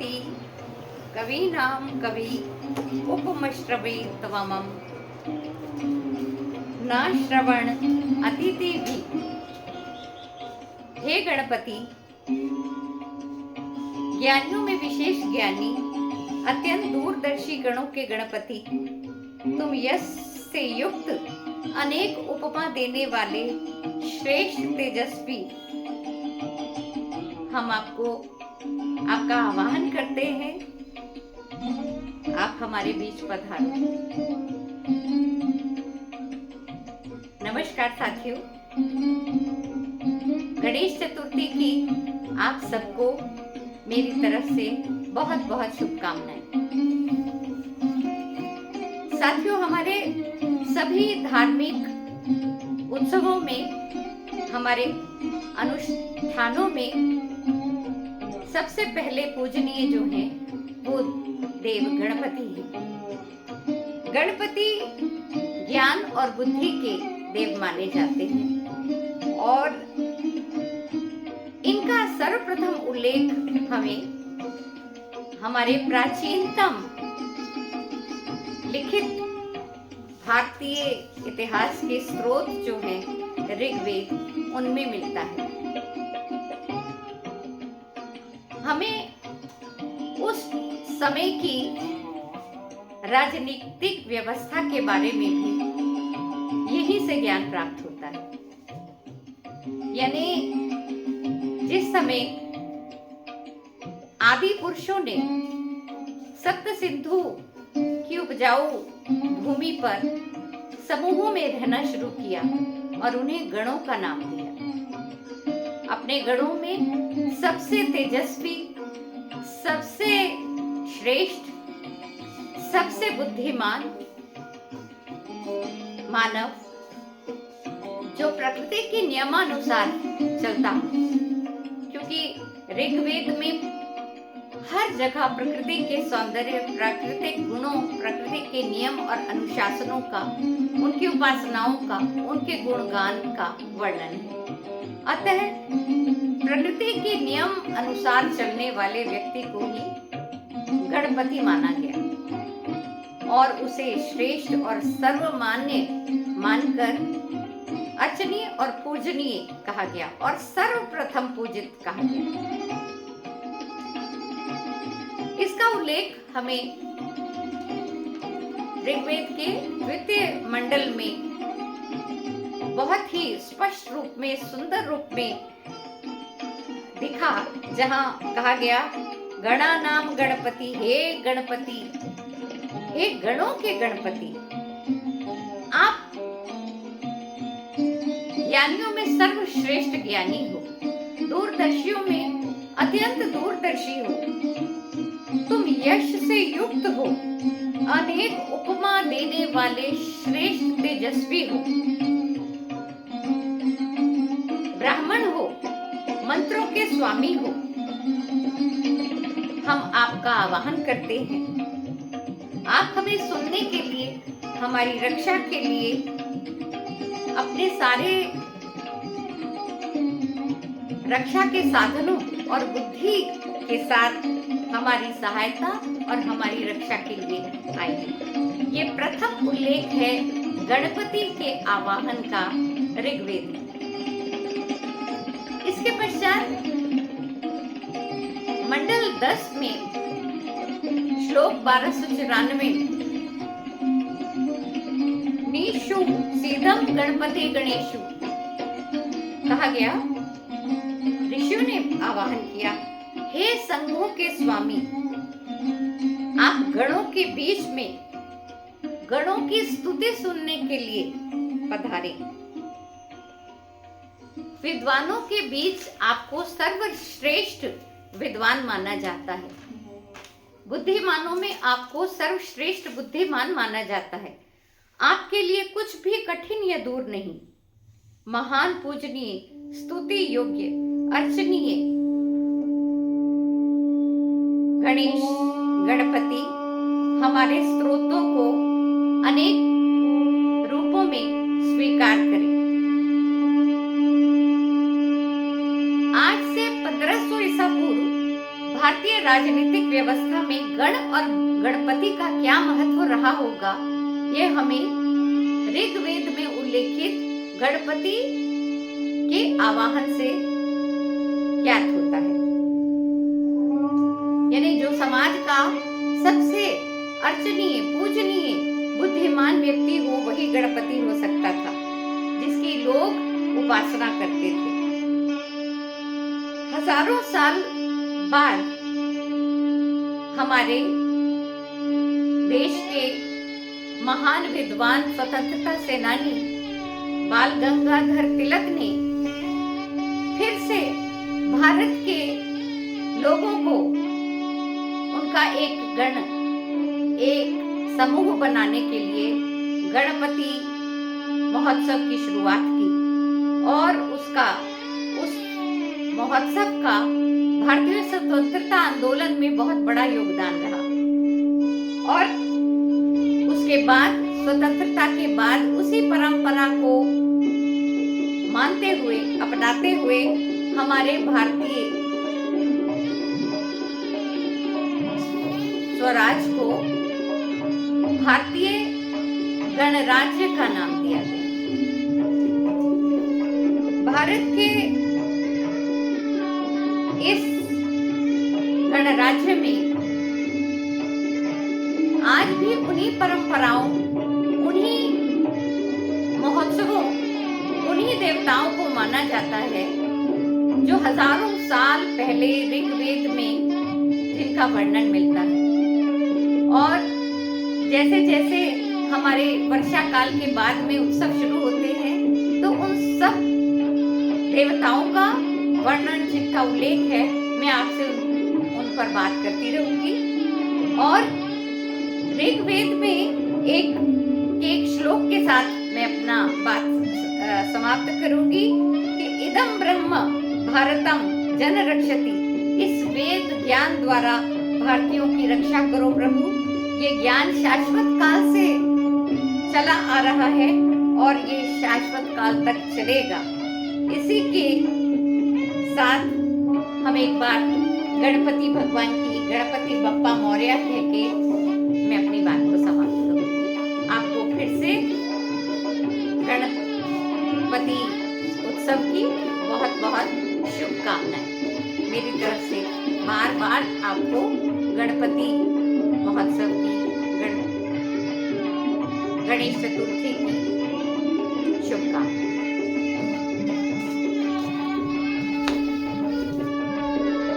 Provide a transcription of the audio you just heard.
गणपति कवीनां कवि उपमश्रवे त्वमं न श्रवण अतिथि भी। हे गणपति, ज्ञानियों में विशेष ज्ञानी, अत्यंत दूरदर्शी गणों के गणपति, तुम यश से युक्त अनेक उपमा देने वाले श्रेष्ठ तेजस्वी, हम आपका आवाहन करते हैं। आप हमारे बीच पधारो। नमस्कार साथियों, गणेश चतुर्थी की आप सबको मेरी तरफ से बहुत बहुत शुभकामनाएं। साथियों, हमारे सभी धार्मिक उत्सवों में, हमारे अनुष्ठानों में सबसे पहले पूजनीय जो हैं वो देव गणपति हैं। गणपति ज्ञान और बुद्धि के देव माने जाते हैं और इनका सर्वप्रथम उल्लेख हमें हमारे प्राचीनतम लिखित भारतीय इतिहास के स्रोत जो हैं ऋग्वेद, उनमें मिलता है। हमें उस समय की राजनीतिक व्यवस्था के बारे में भी यहीं से ज्ञान प्राप्त होता है। यानी जिस समय आदि पुरुषों ने सप्त सिंधु की उपजाऊ भूमि पर समूहों में रहना शुरू किया और उन्हें गणों का नाम दिया। अपने गणों में सबसे तेजस्वी, सबसे श्रेष्ठ, सबसे बुद्धिमान मानव, जो प्रकृति के नियमानुसार चलता हो, क्योंकि ऋग्वेद में हर जगह प्रकृति के सौंदर्य, प्राकृतिक गुणों, प्रकृति के नियम और अनुशासनों का, उनकी उपासनाओं का, उनके गुणगान का वर्णन है। अतः प्रकृति के नियम अनुसार चलने वाले व्यक्ति को ही गणपति माना गया और उसे श्रेष्ठ और सर्वमान्य मानकर अर्चनीय और पूजनीय कहा गया और सर्वप्रथम पूजित कहा गया। इसका उल्लेख हमें ऋग्वेद के द्वितीय मंडल में बहुत ही स्पष्ट रूप में, सुंदर रूप में दिखा, जहां कहा गया, गणानाम गणपति, हे गणपति, हे गणों के गणपति, आप ज्ञानियों में सर्वश्रेष्ठ ज्ञानी हो, दूरदर्शियों में अत्यंत दूरदर्शी हो, तुम यश से युक्त हो, अनेक उपमा देने वाले श्रेष्ठ तेजस्वी हो, ब्राह्मण हो, मंत्रों के स्वामी हो। हम आपका आवाहन करते हैं। आप हमें सुनने के लिए, हमारी रक्षा के लिए अपने सारे रक्षा के साधनों और बुद्धि के साथ हमारी सहायता और हमारी रक्षा के लिए आए। ये प्रथम उल्लेख है गणपति के आवाहन का ऋग्वेद में। इसके पश्चात मंडल 10 में श्लोक 1294 नीशु सीधम गणपति गणेशु कहा गया। ऋषियों ने आवाहन किया, हे संघों के स्वामी, आप गणों के बीच में गणों की स्तुति सुनने के लिए पधारे। विद्वानों के बीच आपको सर्वश्रेष्ठ विद्वान माना जाता है। बुद्धिमानों में आपको सर्वश्रेष्ठ बुद्धिमान माना जाता है। आपके लिए कुछ भी कठिन या दूर नहीं। महान, पूजनीय, स्तुति योग्य, अर्चनीय गणेश गणपति हमारे स्तोत्रों को अनेक रूपों में स्वीकार करें। आज से 1500 ईसा पूर्व भारतीय राजनीतिक व्यवस्था में गण और गणपति का क्या महत्व रहा होगा, यह हमें ऋग्वेद में उल्लेखित गणपति के आवाहन से ज्ञात होता है। यानी जो समाज का सबसे अर्चनीय, पूजनीय, बुद्धिमान व्यक्ति हो वही गणपति हो सकता था, जिसकी लोग उपासना करते थे। हजारों साल बाद हमारे देश के महान विद्वान स्वतंत्रता सेनानी बाल गंगाधर तिलक ने फिर से भारत के लोगों को उनका एक समूह बनाने के लिए गणपति महोत्सव की शुरुआत की और उस महोत्सव का भारतीय स्वतंत्रता आंदोलन में बहुत बड़ा योगदान रहा। और उसके बाद स्वतंत्रता के बाद उसी परंपरा को मानते हुए, अपनाते हुए हमारे भारतीय स्वराज को भारतीय गणराज्य का नाम दिया गया। भारत के इस गणराज्य में आज भी उन्हीं परंपराओं, उन्हीं महोत्सवों, उन्हीं देवताओं को माना जाता है जो हजारों साल पहले ऋग्वेद में जिनका वर्णन मिलता है। और जैसे जैसे हमारे वर्षा काल के बाद में उत्सव शुरू होते हैं तो उन सब देवताओं का वर्णन, जिनका उल्लेख है, मैं आपसे उन पर बात करती रहूंगी। और ऋग्वेद में एक श्लोक के साथ मैं अपना बात समाप्त करूंगी कि इदं ब्रह्म भारतम जन रक्षति। इस वेद ज्ञान द्वारा भारतीयों की रक्षा करो प्रभु। ये ज्ञान शाश्वत काल से चला आ रहा है और ये शाश्वत काल तक चलेगा। इसी के साथ हम एक बार गणपति भगवान की, गणपति बप्पा मौर्य कह के मैं अपनी बात को समाप्त करूंगी। आपको फिर से गणपति उत्सव की बहुत बहुत शुभकामनाएं। मेरी तरफ से बार बार आपको गणपति महोत्सव की, गणेश चतुर्थी की शुभकामनाएं।